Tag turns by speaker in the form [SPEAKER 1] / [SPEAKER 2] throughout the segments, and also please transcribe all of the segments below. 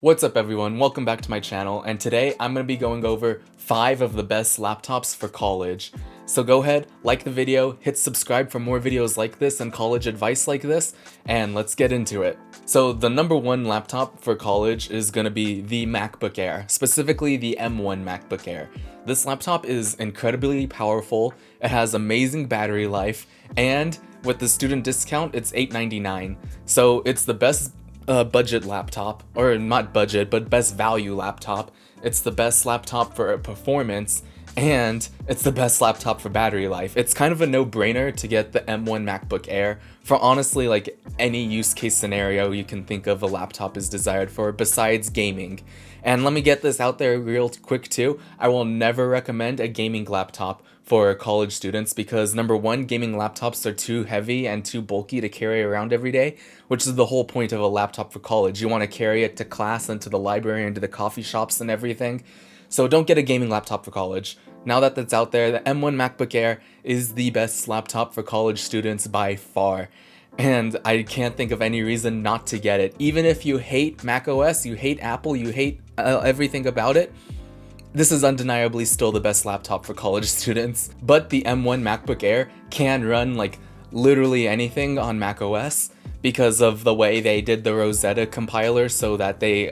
[SPEAKER 1] What's up everyone, welcome back to my channel, and today I'm going to be going over 5 of the best laptops for college. So go ahead, like the video, hit subscribe for more videos like this and college advice like this, and let's get into it. So the number 1 laptop for college is going to be the MacBook Air, specifically the M1 MacBook Air. This laptop is incredibly powerful, it has amazing battery life, and with the student discount it's $899. So it's the best budget laptop, or not budget, but best value laptop. It's the best laptop for performance, and it's the best laptop for battery life. It's kind of a no-brainer to get the M1 MacBook Air for honestly like any use case scenario you can think of a laptop is desired for besides gaming. And let me get this out there real quick too, I will never recommend a gaming laptop for college students because number 1, gaming laptops are too heavy and too bulky to carry around every day, which is the whole point of a laptop for college. You want to carry it to class and to the library and to the coffee shops and everything. So don't get a gaming laptop for college. Now that that's out there, the M1 MacBook Air is the best laptop for college students by far. And I can't think of any reason not to get it. Even if you hate macOS, you hate Apple, you hate everything about it, this is undeniably still the best laptop for college students. But the M1 MacBook Air can run like literally anything on macOS because of the way they did the Rosetta compiler so that they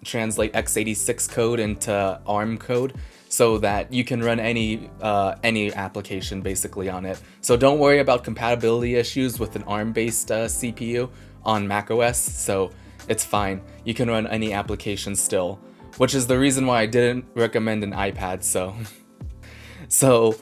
[SPEAKER 1] translate x86 code into ARM code so that you can run any application basically on it. So don't worry about compatibility issues with an ARM-based CPU on macOS, so it's fine. You can run any application still, which is the reason why I didn't recommend an iPad, so. So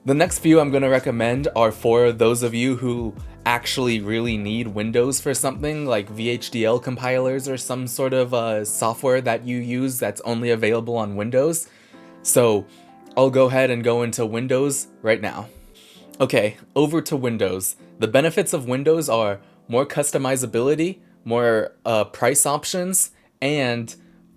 [SPEAKER 1] the next few I'm going to recommend are for those of you who actually really need Windows for something like VHDL compilers or some sort of software that you use that's only available on Windows. So I'll go ahead and go into Windows right now. Okay, over to Windows. The benefits of Windows are more customizability, more price options, and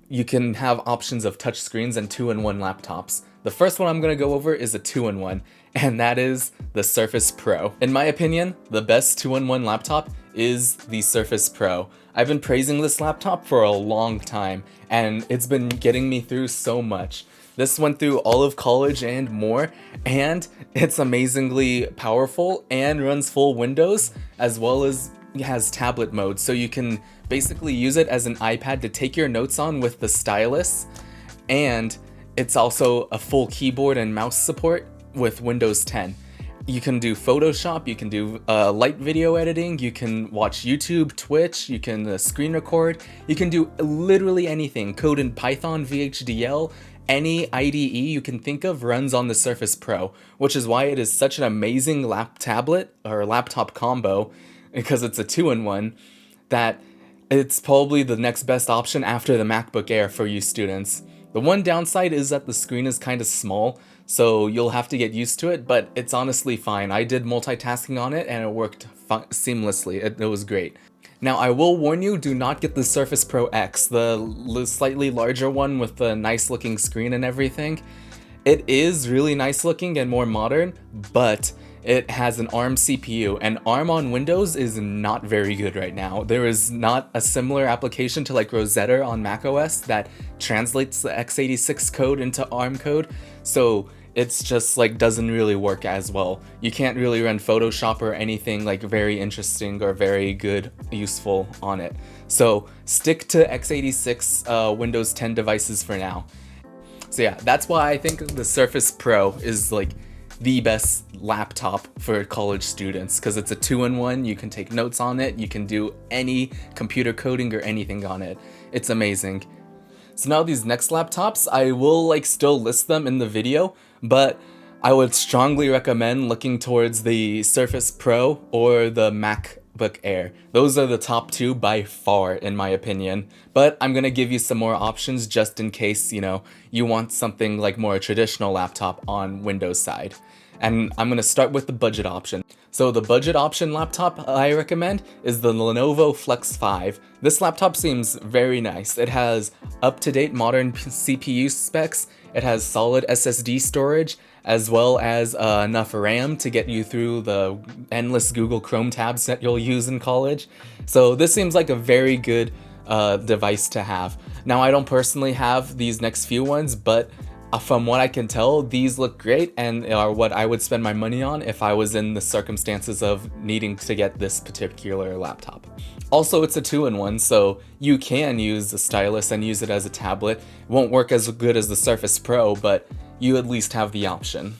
[SPEAKER 1] you can have options of touchscreens and 2-in-1 laptops. The first one I'm going to go over is a 2-in-1, and that is the Surface Pro. In my opinion, the best 2-in-1 laptop is the Surface Pro. I've been praising this laptop for a long time, and it's been getting me through so much. This went through all of college and more, and it's amazingly powerful and runs full Windows, as well as has tablet mode, so you can basically use it as an iPad to take your notes on with the stylus, and it's also a full keyboard and mouse support with Windows 10. You can do Photoshop, you can do light video editing, you can watch YouTube, Twitch, you can screen record, you can do literally anything. Code in Python, VHDL, any IDE you can think of runs on the Surface Pro, which is why it is such an amazing tablet or laptop combo, because it's a 2-in-1, that it's probably the next best option after the MacBook Air for you students. The one downside is that the screen is kind of small, so you'll have to get used to it, but it's honestly fine. I did multitasking on it and it worked seamlessly. It was great. Now I will warn you, do not get the Surface Pro X, the slightly larger one with the nice looking screen and everything. It is really nice looking and more modern, but it has an ARM CPU, and ARM on Windows is not very good right now. There is not a similar application to like Rosetta on macOS that translates the x86 code into ARM code, so it's just like doesn't really work as well. You can't really run Photoshop or anything like very interesting or very good, useful on it. So stick to x86 Windows 10 devices for now. So yeah, that's why I think the Surface Pro is like the best laptop for college students, because it's a 2-in-1, you can take notes on it, you can do any computer coding or anything on it. It's amazing. So now these next laptops, I will like still list them in the video, but I would strongly recommend looking towards the Surface Pro or the MacBook Air. Those are the top 2 by far in my opinion, but I'm gonna give you some more options just in case, you know, you want something like more a traditional laptop on Windows side. And I'm gonna start with the budget option. So the budget option laptop I recommend is the Lenovo Flex 5. This laptop seems very nice. It has up-to-date modern CPU specs, it has solid SSD storage, as well as enough RAM to get you through the endless Google Chrome tabs that you'll use in college. So this seems like a very good device to have. Now, I don't personally have these next few ones, but from what I can tell, these look great and are what I would spend my money on if I was in the circumstances of needing to get this particular laptop. Also, it's a 2-in-1, so you can use a stylus and use it as a tablet. It won't work as good as the Surface Pro, but you at least have the option.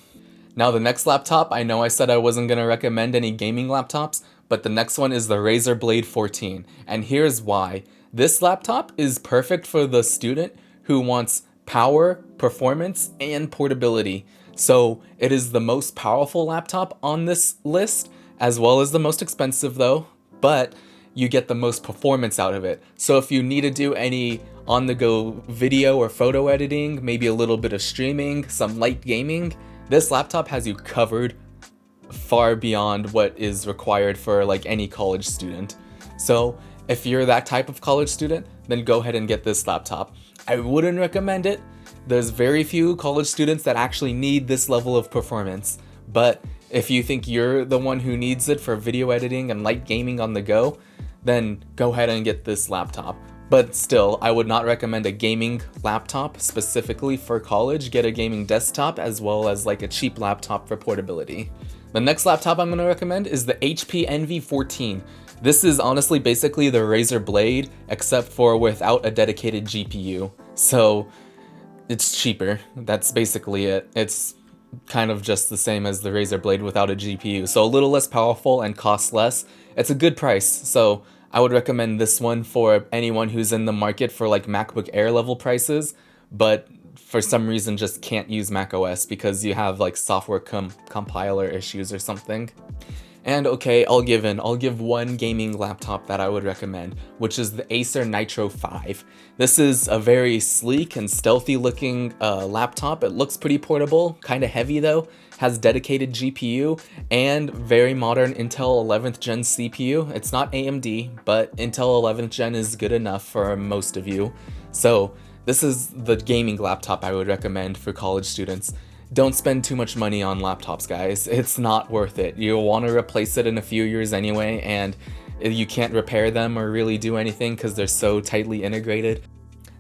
[SPEAKER 1] Now, the next laptop, I know I said I wasn't going to recommend any gaming laptops, but the next one is the Razer Blade 14, and here's why. This laptop is perfect for the student who wants power, performance, and portability. So it is the most powerful laptop on this list, as well as the most expensive though, but you get the most performance out of it. So if you need to do any on-the-go video or photo editing, maybe a little bit of streaming, some light gaming, this laptop has you covered far beyond what is required for like any college student. So if you're that type of college student, then go ahead and get this laptop. I wouldn't recommend it. There's very few college students that actually need this level of performance, but if you think you're the one who needs it for video editing and light gaming on the go, then go ahead and get this laptop. But still, I would not recommend a gaming laptop specifically for college. Get a gaming desktop as well as like a cheap laptop for portability. The next laptop I'm going to recommend is the HP Envy 14. This is honestly basically the Razer Blade, except for without a dedicated GPU. So it's cheaper. That's basically it. It's kind of just the same as the Razer Blade without a GPU. So a little less powerful and costs less. It's a good price. So I would recommend this one for anyone who's in the market for like MacBook Air level prices, but for some reason just can't use macOS because you have like software compiler issues or something. And okay, I'll give one gaming laptop that I would recommend, which is the Acer Nitro 5. This is a very sleek and stealthy looking laptop. It looks pretty portable, kind of heavy though, has dedicated GPU, and very modern Intel 11th gen CPU. It's not AMD, but Intel 11th gen is good enough for most of you. So this is the gaming laptop I would recommend for college students. Don't spend too much money on laptops, guys. It's not worth it. You'll want to replace it in a few years anyway, and you can't repair them or really do anything because they're so tightly integrated.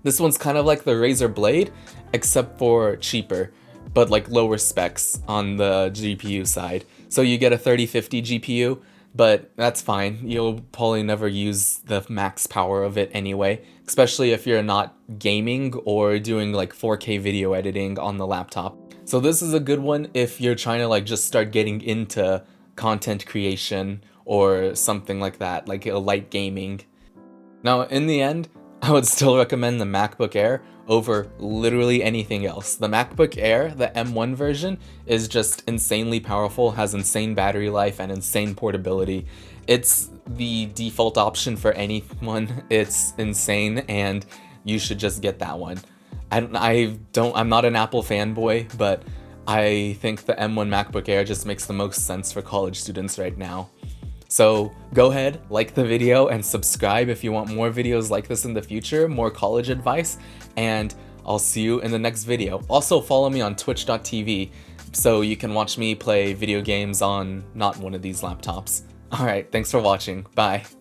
[SPEAKER 1] This one's kind of like the Razer Blade, except for cheaper, but like lower specs on the GPU side. So you get a 3050 GPU, but that's fine. You'll probably never use the max power of it anyway, especially if you're not gaming or doing like 4K video editing on the laptop. So this is a good one if you're trying to like just start getting into content creation or something like that, like a light gaming. Now, in the end, I would still recommend the MacBook Air over literally anything else. The MacBook Air, the M1 version, is just insanely powerful, has insane battery life and insane portability. It's the default option for anyone. It's insane, and you should just get that one. I'm not an Apple fanboy, but I think the M1 MacBook Air just makes the most sense for college students right now. So go ahead, like the video, and subscribe if you want more videos like this in the future, more college advice, and I'll see you in the next video. Also follow me on twitch.tv so you can watch me play video games on not one of these laptops. Alright, thanks for watching. Bye.